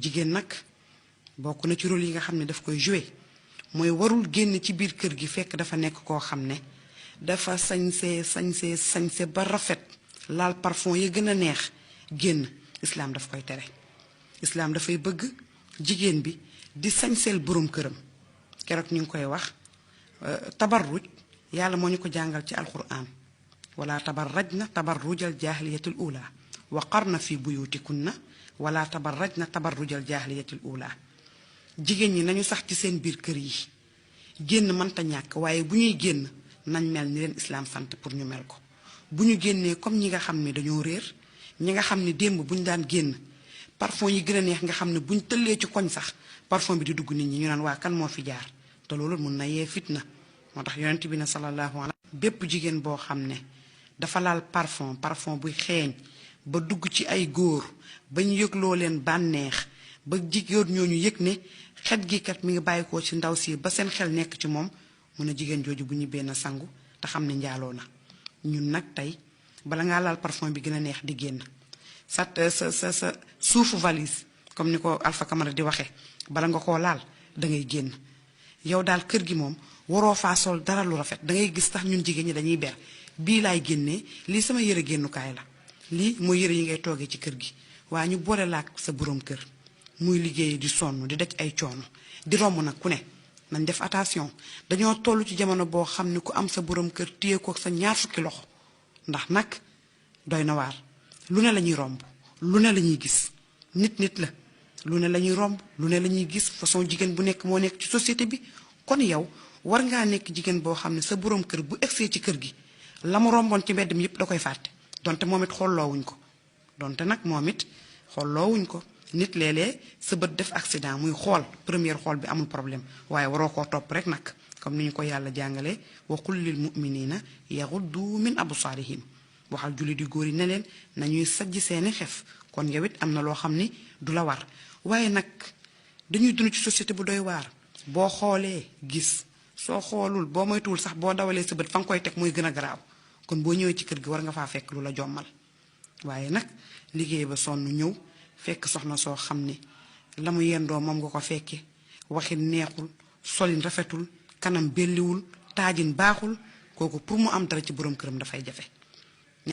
jigéen nag bokk na ci rôle yi nga xam ne daf koy jouer mooy warul génn ci biir kër gi fekk dafa nekk koo xam ne dafa sañse ba rafet laal parfum ya gën a neex génn. islaam daf koy tere. islaam dafay bëgg jigéen bi di sañseel boroom këram. keroog ñu ngi koy wax tabarruj yàlla moo ñu ko jàngal ci alquran wala tabarrajna tabarrujal jaahiliyatil ula wa qarna fi buyutikunna wala tabarrajna tabarrujal jaahiliyatil ula. jigéen ñi nañu sax ci seen biir kër yi génn mënta ñàkk waaye bu ñuy génn nañ mel ni leen islaam sant pour ñu mel ko. bu ñu génnee comme ñi nga xam ne dañoo réer ñi nga xam ne démb bu ñu daan génn parfum yi gën a neex nga xam ne buñ tëllee ci koñ sax parfum bi di dugg nit ñi ñu naan waa kan moo fi jaar te loolu mun na yee fitna. moo tax yonent bi na sallallahu alayhi bépp jigéen boo xam ne dafa laal parfum buy xeeñ ba dugg ci ay góor ba ñu yëgloo leen bànneex ba jigéen ñooñu yëg ne xet gi kat mi ngi bàyyikoo ci ndaw si ba seen xel nekk ci moom mun a jigéen jooju bu ñibbee na sangu te xam ne njaaloo na. ñun nag tey bala ngaa laal parfum bi gën a neex di génn sa suufu valise comme ni ko Alpha Camara di waxee bala nga koo laal da ngay génn. yow daal kër gi moom waroo faa sol dara lu rafet da ngay gis tax ñun jigéen ñi dañuy ber bii laay génnee lii sama yëre génnukaay la lii mooy yëre yi ngay toogee ci kër gi waaye ñu boole laak sa boroom kër muy liggéey di sonn di daj ay coono di romb nag ku ne. nañ def attention dañoo toll ci jamono boo xam ne ku am sa boroom kër téye ko sa ñaar fukki loxo ndax nag doy na waar lu ne la ñuy romb lu ne la ñuy gis nit la lu ne la ñuy romb lu ne la ñuy gis façon jigéen bu nekk moo nekk ci société bi. kon yow war ngaa nekk jigéen boo xam ne sa boroom kër bu egsee ci kër gi la mu romboon ci mbedd mi yépp da koy fàtte donte moom it xolloowuñ ko nit léeg-léeg sa bët def accident muy xool première xool bi amul problème waaye waroo koo topp rek nag comme ni ñu ko yàlla jàngalee wa qul lil mu'minina yaghuddu min absaarihim waxal julli di góor yi ne leen nañuy sajj seeni xef kon yow it am na loo xam ni du la war waaye nag dañuy dund ci société bu doy waar boo xoolee gis soo xoolul boo moytuwul sax boo dawalee sa bët fa nga koy teg mooy gën a garaaw kon boo ñëwee ci kër gi war nga faa fekk lu la jommal waaye nag liggéey ba sonn ñëw fekk soxna soo xam ne la mu yendoo moom nga ko fekke waxin neexul solin rafetul kanam belliwul taajin baaxul kooku pour mu am dara ci boroom këram dafay jafe.